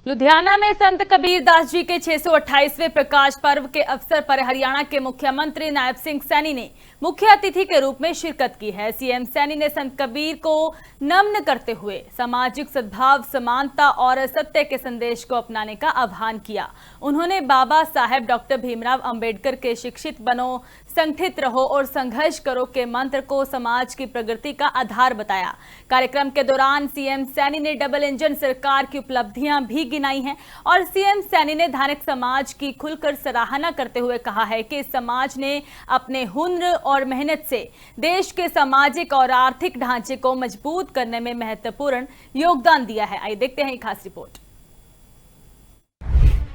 लुधियाना में संत कबीर दास जी के 628वें प्रकाश पर्व के अवसर पर हरियाणा के मुख्यमंत्री नायब सिंह सैनी ने मुख्य अतिथि के रूप में शिरकत की है। सीएम सैनी ने संत कबीर को नमन करते हुए सामाजिक सद्भाव, समानता और सत्य के संदेश को अपनाने का आह्वान किया। उन्होंने बाबा साहेब डॉक्टर भीमराव अंबेडकर के शिक्षित बनो, संगठित रहो और संघर्ष करो के मंत्र को समाज की प्रगति का आधार बताया। कार्यक्रम के दौरान सीएम सैनी ने डबल इंजन सरकार की उपलब्धियां भी गिनाई हैं और सीएम सैनी ने धार्मिक समाज की खुलकर सराहना करते हुए कहा है कि समाज ने अपने हुनर और मेहनत से देश के सामाजिक और आर्थिक ढांचे को मजबूत करने में महत्वपूर्ण योगदान दिया है। आइए देखते हैं एक खास रिपोर्ट।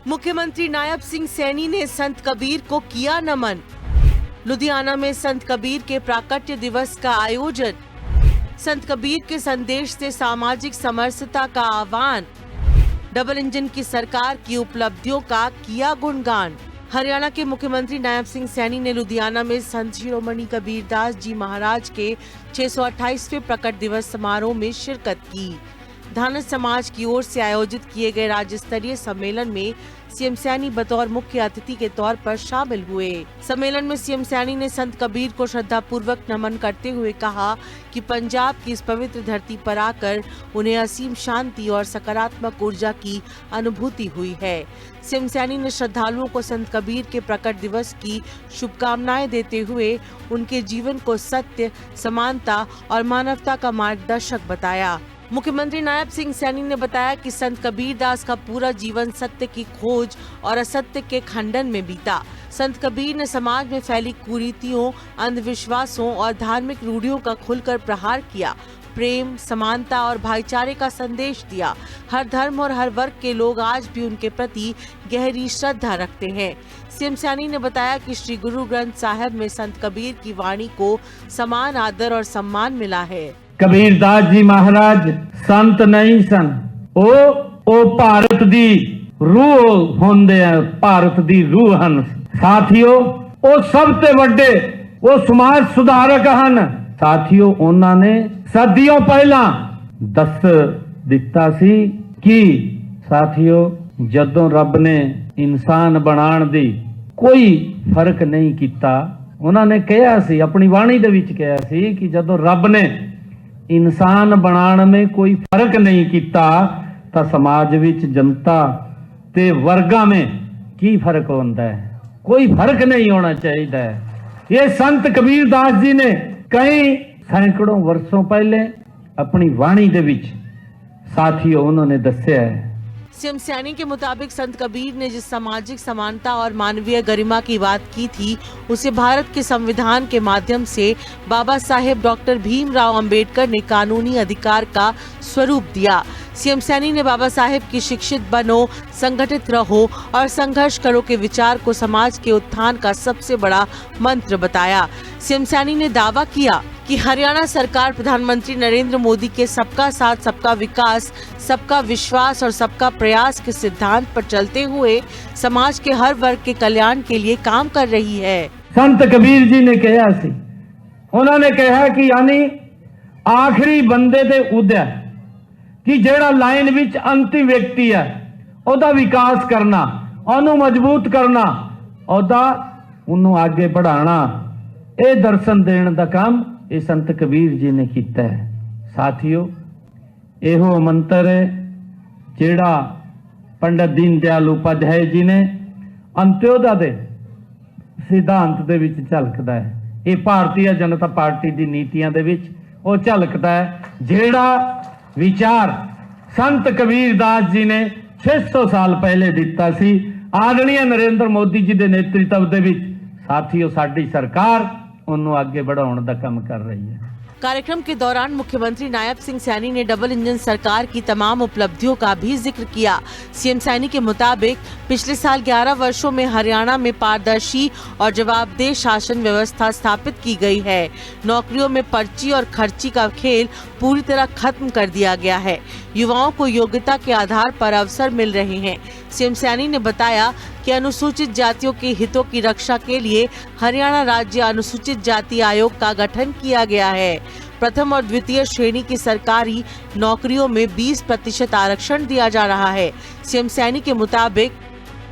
मुख्यमंत्री नायब सिंह सैनी ने संत कबीर को किया नमन। लुधियाना में संत कबीर के प्राकट्य दिवस का आयोजन। संत कबीर के संदेश से सामाजिक समरसता का आह्वान। डबल इंजन की सरकार की उपलब्धियों का किया गुणगान। हरियाणा के मुख्यमंत्री नायब सिंह सैनी ने लुधियाना में संत शिरोमणि कबीर दास जी महाराज के 628वें प्रकट दिवस समारोह में शिरकत की। धानस समाज की ओर से आयोजित किए गए राज्य स्तरीय सम्मेलन में सीएम सैनी बतौर मुख्य अतिथि के तौर पर शामिल हुए। सम्मेलन में सीएम सैनी ने संत कबीर को श्रद्धापूर्वक नमन करते हुए कहा कि पंजाब की इस पवित्र धरती पर आकर उन्हें असीम शांति और सकारात्मक ऊर्जा की अनुभूति हुई है। सीएम सैनी ने श्रद्धालुओं को संत कबीर के प्रकट दिवस की शुभकामनाएं देते हुए उनके जीवन को सत्य, समानता और मानवता का मार्गदर्शक बताया। मुख्यमंत्री नायब सिंह सैनी ने बताया कि संत कबीर दास का पूरा जीवन सत्य की खोज और असत्य के खंडन में बीता। संत कबीर ने समाज में फैली कुरीतियों, अंधविश्वासों और धार्मिक रूढ़ियों का खुलकर प्रहार किया। प्रेम, समानता और भाईचारे का संदेश दिया। हर धर्म और हर वर्ग के लोग आज भी उनके प्रति गहरी श्रद्धा रखते हैं। सीएम सैनी ने बताया कि श्री गुरु ग्रंथ साहिब में संत कबीर की वाणी को समान आदर और सम्मान मिला है। कबीर दास जी महाराज संत नहीं सन, ओ भारत दी रूह होंदे हैं, भारत दी रूह हन। साथियों, ओ सब ते वड्डे ओ समाज सुधारक हन। साथियों, उन्हां ने सदियों पहला दस दिता सी कि साथियों, जदों रब ने इंसान बनाण दी कोई फर्क नहीं कीता। उन्हां ने कहा सी, अपनी वाणी दे विच कहा सी कि जदों रब ने इंसान बनाने में कोई फर्क नहीं किया तो समाज विच जनता ते वर्गा में की फर्क होता है, कोई फर्क नहीं होना चाहिए। ये संत कबीर दास जी ने कई सैकड़ों वर्षों पहले अपनी वाणी दे विच साथियों उन्होंने दस्या है। सीएम सैनी के मुताबिक संत कबीर ने जिस सामाजिक समानता और मानवीय गरिमा की बात की थी, उसे भारत के संविधान के माध्यम से बाबा साहेब डॉक्टर भीमराव अंबेडकर ने कानूनी अधिकार का स्वरूप दिया। सीएम सैनी ने बाबा साहेब की शिक्षित बनो, संगठित रहो और संघर्ष करो के विचार को समाज के उत्थान का सबसे बड़ा मंत्र बताया। सीएम सैनी ने दावा किया कि हरियाणा सरकार प्रधानमंत्री नरेंद्र मोदी के सबका साथ, सबका विकास, सबका विश्वास और सबका प्रयास के सिद्धांत पर चलते हुए समाज के हर वर्ग के कल्याण के लिए काम कर रही है। संत कबीर जी ने कहा सी, उन्होंने कहा कि यानी आखिरी बंदे दे उद्या कि जेड़ा लाइन विच अंतिम व्यक्ति है ओदा विकास करना, ओनू मजबूत करना, ओदा उन्नू आगे बढ़ाना, ये दर्शन देने का काम ये संत कबीर जी ने किया है। साथियों, एहो मंत्र है जेड़ा पंडित दीन दयाल उपाध्याय जी ने अंत्योदय दे सिद्धांत दे विच झलकदा है। ये भारतीय जनता पार्टी दी नीतियां दे विच वो झलकदा है, जेड़ा विचार संत कबीर दास जी ने 600 साल पहले दिता सी। आदरणीय नरेंद्र मोदी जी के नेतृत्व दे विच साथियों साडी सरकार उन्होंने आगे बढ़ाने का काम कर रही है। कार्यक्रम के दौरान मुख्यमंत्री नायब सिंह सैनी ने डबल इंजन सरकार की तमाम उपलब्धियों का भी जिक्र किया। सीएम सैनी के मुताबिक पिछले साल 11 वर्षों में हरियाणा में पारदर्शी और जवाबदेह शासन व्यवस्था स्थापित की गई है। नौकरियों में पर्ची और खर्ची का खेल पूरी तरह खत्म कर दिया गया है। युवाओं को योग्यता के आधार पर अवसर मिल रहे हैं। सीएम सैनी ने बताया कि अनुसूचित जातियों के हितों की रक्षा के लिए हरियाणा राज्य अनुसूचित जाति आयोग का गठन किया गया है। प्रथम और द्वितीय श्रेणी की सरकारी नौकरियों में 20% आरक्षण दिया जा रहा है। सीएम सैनी के मुताबिक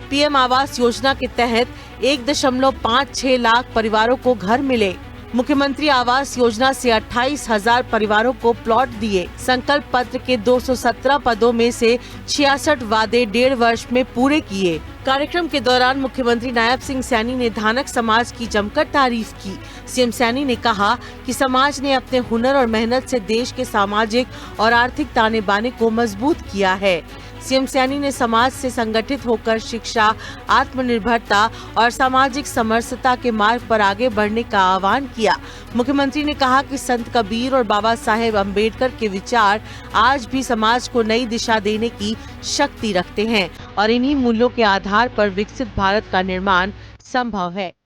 पीएम आवास योजना के तहत 1.56 लाख परिवारों को घर मिले। मुख्यमंत्री आवास योजना से 28,000 परिवारों को प्लॉट दिए। संकल्प पत्र के 217 पदों में से 66 वादे 1.5 वर्ष में पूरे किए। कार्यक्रम के दौरान मुख्यमंत्री नायब सिंह सैनी ने धानक समाज की जमकर तारीफ की। सीएम सैनी ने कहा कि समाज ने अपने हुनर और मेहनत से देश के सामाजिक और आर्थिक ताने बाने को मजबूत किया है। सीएम सैनी ने समाज से संगठित होकर शिक्षा, आत्मनिर्भरता और सामाजिक समरसता के मार्ग पर आगे बढ़ने का आह्वान किया। मुख्यमंत्री ने कहा कि संत कबीर और बाबा साहेब अम्बेडकर के विचार आज भी समाज को नई दिशा देने की शक्ति रखते हैं और इन्हीं मूल्यों के आधार पर विकसित भारत का निर्माण संभव है।